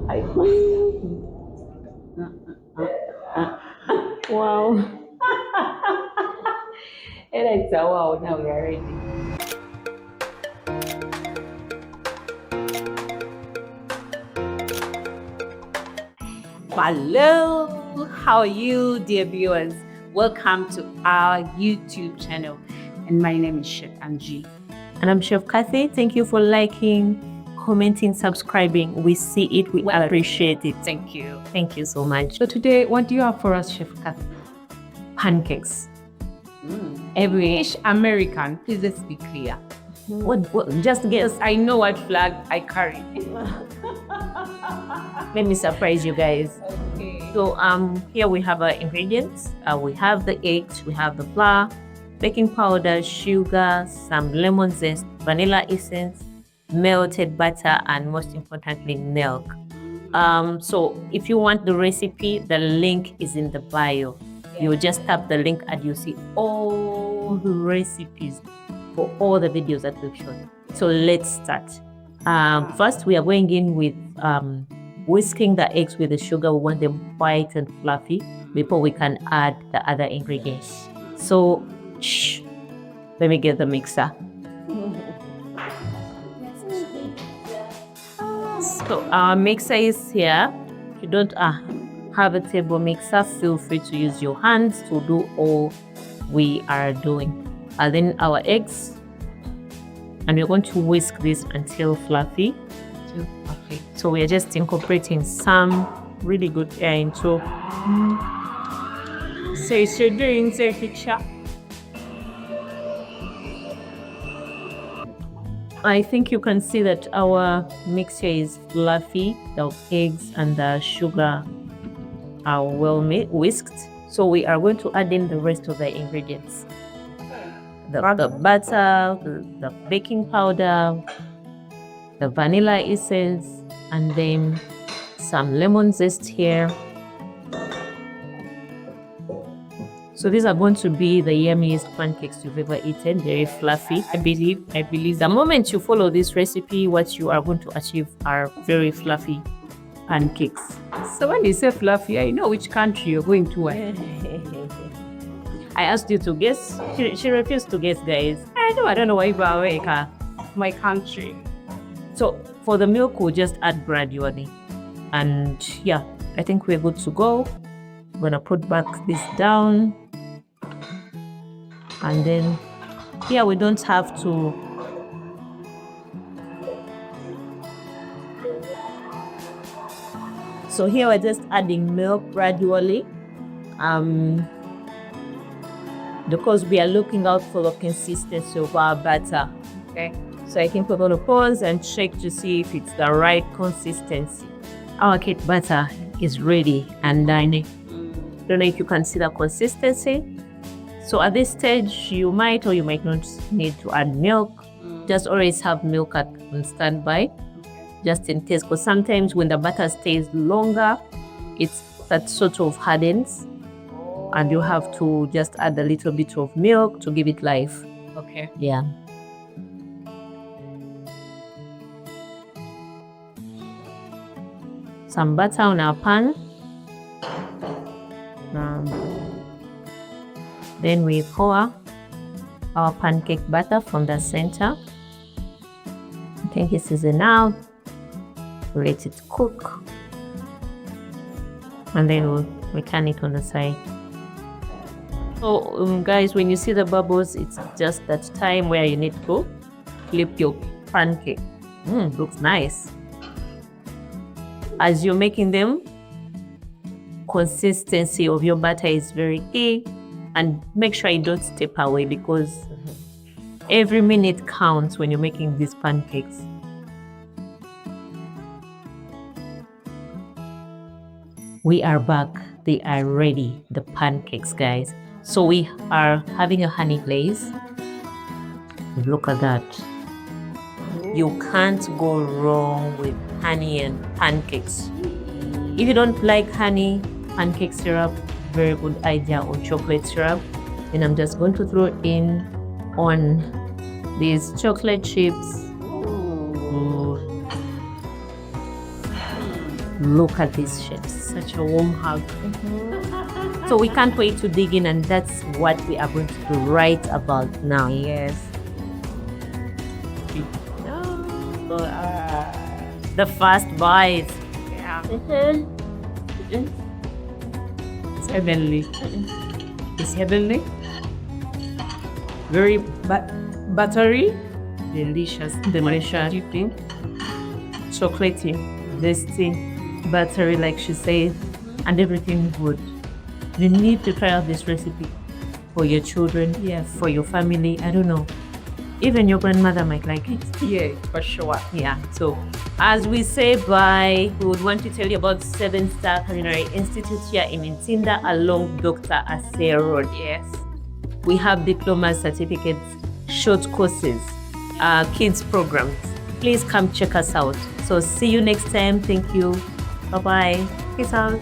I wow. And it's a wow, now we are ready. Hello, how are you, dear viewers? Welcome to our YouTube channel. And my name is Chef Angie. And I'm Chef Cathy. Thank you for liking, commenting, subscribing. We see it, we appreciate it. Thank you. Thank you so much. So today, what do you have for us, Chef Cathy? Pancakes. Every American, please let's be clear. What just guess. I know what flag I carry. Let me surprise you guys. Okay. So here we have our ingredients. We have the eggs, we have the flour, baking powder, sugar, some lemon zest, vanilla essence, melted butter, and most importantly, milk. So if you want the recipe, the link is in the bio. You just tap the link and you see all the recipes for all the videos that we've shown. So let's start. First, we are going in with whisking the eggs with the sugar. We want them white and fluffy before we can add the other ingredients. So, let me get the mixer. So our mixer is here. If you don't have a table mixer, feel free to use your hands to do all we are doing. And then our eggs, and we're going to whisk this until fluffy. Okay. So we are just incorporating some really good air into. Say doing say picture. I think you can see that our mixture is fluffy. The eggs and the sugar are well whisked. So we are going to add in the rest of the ingredients. The butter, the baking powder, the vanilla essence, and then some lemon zest here. So these are going to be the yummiest pancakes you've ever eaten. Very fluffy. I believe The moment you follow this recipe, what you are going to achieve are very fluffy pancakes. So when you say fluffy, I know which country you're going to. I asked you to guess. She refused to guess, guys. I don't know why America, my country. So for the milk, we'll just add gradually. And yeah, I think we're good to go. I'm gonna put back this down. And then here we don't have to so here we're just adding milk gradually. Because we are looking out for the consistency of our batter. Okay. So I think we're going to pause and check to see if it's the right consistency. Our cake batter is ready, and I don't know if you can see the consistency. So at this stage, you might or you might not need to add milk. Just always have milk on standby, just in case, because sometimes when the batter stays longer, it's that sort of hardens. And you have to just add a little bit of milk to give it life. Okay. Yeah. Some butter on our pan. Then we pour our pancake batter from the center. I think this is enough. Let it cook. And then we'll return it on the side. So guys, when you see the bubbles, it's just that time where you need to flip your pancake. Looks nice. As you're making them, consistency of your batter is very key, and make sure you don't step away, because every minute counts when you're making these pancakes. We are back. They are ready, the pancakes, guys. So we are having a honey glaze. Look at that. You can't go wrong with honey and pancakes. If you don't like honey, pancake syrup, very good idea, or chocolate syrup. Then I'm just going to throw in on these chocolate chips. Look at these chefs. Such a warm hug. So we can't wait to dig in, and that's what we are going to do right about now. Yes. The first bite. Yeah. It's heavenly. It's heavenly. Very buttery. Delicious. Delicious. Chocolatey. Zesty, buttery, like she said, and everything good. You need to try out this recipe for your children, Yes. for your family. I don't know. Even your grandmother might like it. Yeah, for sure. Yeah. So, as we say bye, we would want to tell you about 7-Star Culinary Institute here in Ntinda along Dr. Asser Road. Yes. We have diplomas, certificates, short courses, kids programs. Please come check us out. So see you next time. Thank you. Bye-bye. Peace out.